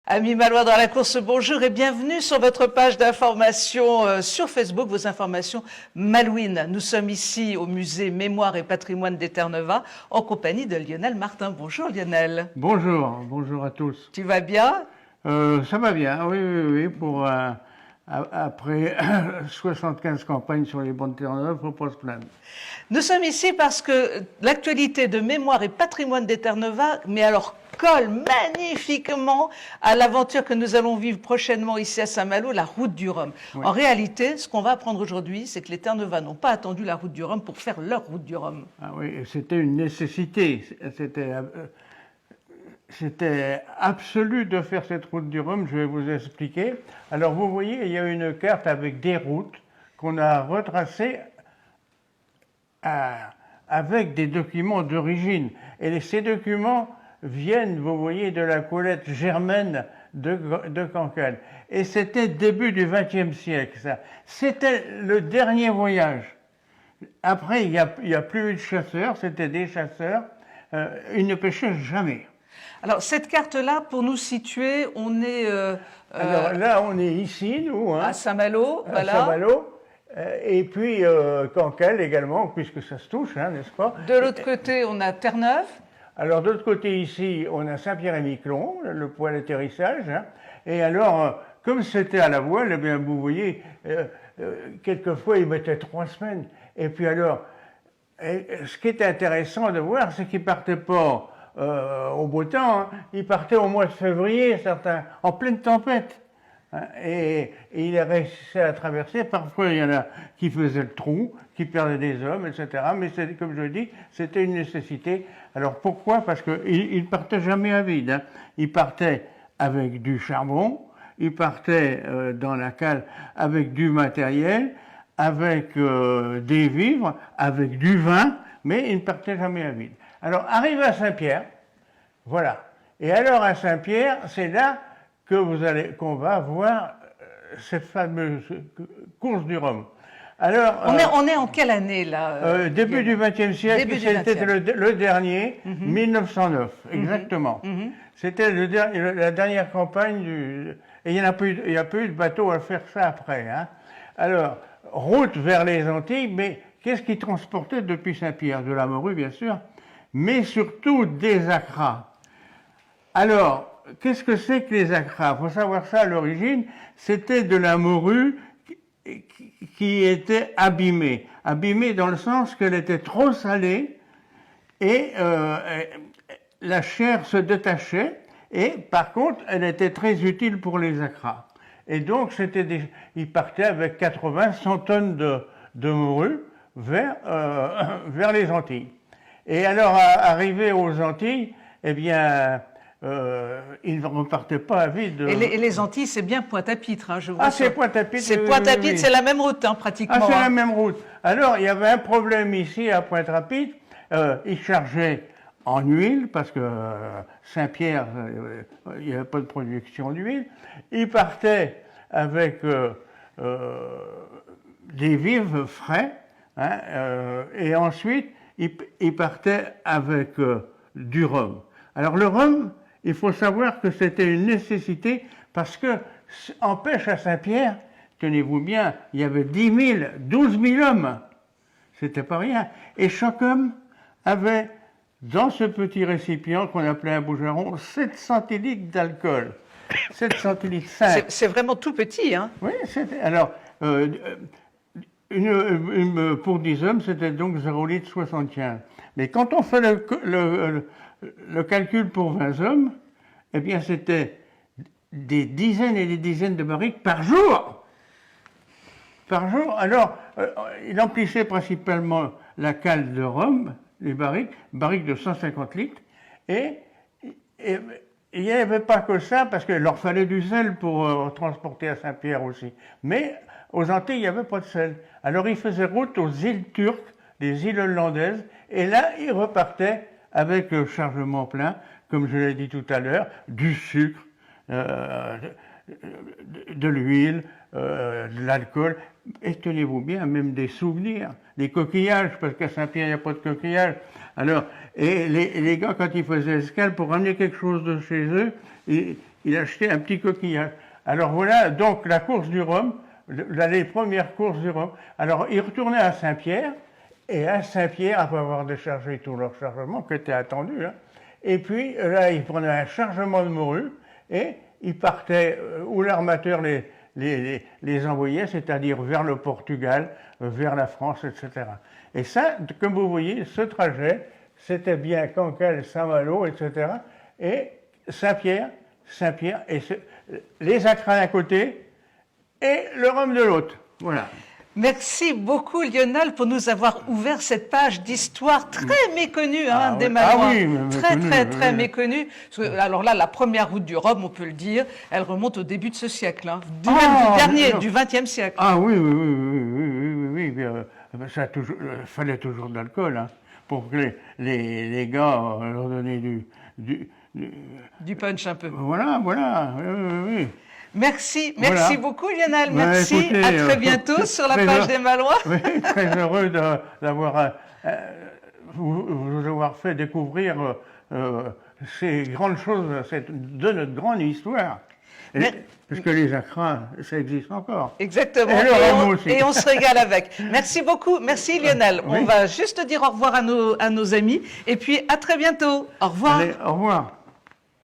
Amis Malouins dans la course, bonjour et bienvenue sur votre page d'information sur Facebook, vos informations malouines. Nous sommes ici au musée Mémoire et Patrimoine d'Eterneva en compagnie de Lionel Martin. Bonjour Lionel. Bonjour à tous. Tu vas bien? Ça va bien, oui, après 75 campagnes sur les bancs de Terre-Neuve, il ne faut pas se plaindre. Nous sommes ici parce que l'actualité de Mémoire et Patrimoine d'Eterneva, mais alors colle magnifiquement à l'aventure que nous allons vivre prochainement ici à Saint-Malo, la route du Rhum. Oui. En réalité, ce qu'on va apprendre aujourd'hui, c'est que les Terre-Neuvas n'ont pas attendu la route du Rhum pour faire leur route du Rhum. Ah oui, c'était une nécessité, c'était absolu de faire cette route du Rhum, je vais vous expliquer. Alors vous voyez, il y a une carte avec des routes qu'on a retracées avec des documents d'origine. Et ces documents viennent, vous voyez, de la Colette Germaine de Cancale. Et c'était début du XXe siècle, ça. C'était le dernier voyage. Après, il n'y a plus eu de chasseurs, c'était des chasseurs. Ils ne pêchaient jamais. Alors, cette carte-là, pour nous situer, on est... Alors là, on est ici, nous. Hein, à Saint-Malo, voilà. À Saint-Malo. Et puis Cancale également, puisque ça se touche, hein, n'est-ce pas? De l'autre côté, on a Terre-Neuve. Alors, de l'autre côté, ici, on a Saint-Pierre-et-Miquelon, le point d'atterrissage. Hein. Et alors, comme c'était à la voile, eh bien, vous voyez, quelquefois, ils mettaient 3 semaines. Et puis alors, ce qui était intéressant de voir, c'est qu'ils ne partaient pas au beau temps, hein. Ils partaient au mois de février, certains, en pleine tempête. Hein. Et ils réussissaient à traverser. Parfois, il y en a qui faisaient le trou, qui perdaient des hommes, etc. Mais comme je dis, c'était une nécessité. Alors pourquoi? Parce qu'ils ne partaient jamais à vide. Hein. Ils partaient avec du charbon, ils partaient dans la cale avec du matériel, avec des vivres, avec du vin, mais ils ne partaient jamais à vide. Alors, arrivé à Saint-Pierre, voilà. Et alors, à Saint-Pierre, c'est là qu'on va voir cette fameuse course du Rhum. Alors, on est en quelle année, là début du XXe siècle, c'était le dernier, 1909, exactement. C'était la dernière campagne et il n'y a pas eu de bateau à faire ça après. Hein. Alors, route vers les Antilles, mais qu'est-ce qui transportait depuis Saint-Pierre? De la morue, bien sûr, mais surtout des acras. Alors, qu'est-ce que c'est que les acras? Il faut savoir ça à l'origine, c'était de la morue qui était abîmée. Abîmée dans le sens qu'elle était trop salée et la chair se détachait et par contre, elle était très utile pour les acras. Et donc, ils partaient avec 80-100 tonnes de morue vers les Antilles. Et alors, arrivé aux Antilles, eh bien, ils ne repartaient pas à vide. Et les Antilles, c'est bien Pointe-à-Pitre. Hein, c'est Pointe-à-Pitre. C'est Pointe-à-Pitre, oui. C'est la même route, hein, pratiquement. Ah, c'est la même route. Alors, il y avait un problème ici, à Pointe-à-Pitre. Ils chargeaient en huile, parce que Saint-Pierre, il n'y avait pas de production d'huile. Ils partaient avec des vivres frais, hein, et ensuite, ils partaient avec du rhum. Alors le rhum, il faut savoir que c'était une nécessité parce que en pêche à Saint-Pierre, tenez-vous bien, il y avait 10 000, 12 000 hommes. C'était pas rien. Et chaque homme avait, dans ce petit récipient qu'on appelait un bougeron, 7 centilitres d'alcool. 7 centilitres 5. C'est vraiment tout petit, hein? Oui, c'était. Alors, pour 10 hommes, c'était donc 0,75 litre. Mais quand on fait le calcul pour 20 hommes, eh bien, c'était des dizaines et des dizaines de barriques par jour. Par jour. Alors, il emplissait principalement la cale de rhum, les barriques de 150 litres, et il n'y avait pas que ça, parce qu'il leur fallait du sel pour transporter à Saint-Pierre aussi. Mais aux Antilles, il n'y avait pas de sel. Alors, ils faisaient route aux îles turques, des îles hollandaises, et là, ils repartaient avec le chargement plein, comme je l'ai dit tout à l'heure, du sucre, de l'huile, de l'alcool, et tenez-vous bien, même des souvenirs, des coquillages, parce qu'à Saint-Pierre, il n'y a pas de coquillages. Alors, et les gars, quand ils faisaient escale, pour ramener quelque chose de chez eux, ils il achetait un petit coquillage. Alors voilà, donc la course du rhum, les premières courses du rhum. Alors il retournait à Saint-Pierre, et à Saint-Pierre, après avoir déchargé tout leur chargement, qui était attendu, hein, et puis là, il prenait un chargement de morue, et il partait où l'armateur les envoyait, c'est-à-dire vers le Portugal, vers la France, etc. Et ça, comme vous voyez, ce trajet, c'était bien Cancale, Saint-Malo, etc. Et Saint-Pierre, et les Acras d'un côté et le rhum de l'autre. Voilà. Merci beaucoup Lionel pour nous avoir ouvert cette page d'histoire très méconnue des oui. Malouins. Ah oui, mais Très méconnue. Alors là, la première route du Rhum, on peut le dire, elle remonte au début de ce siècle, du XXe siècle. Ah oui, ça fallait toujours de l'alcool, hein, pour que les gars leur donnaient du punch un peu. Voilà, oui. Merci beaucoup Lionel, merci, écoutez, à très bientôt sur la page des Malouins. Oui, très heureux d'avoir vous avoir fait découvrir ces grandes choses de notre grande histoire. Parce que les Acras, ça existe encore. Exactement, et on se régale avec. Merci beaucoup, merci Lionel. Oui. On va juste dire au revoir à nos amis, et puis à très bientôt. Au revoir. Allez, au revoir.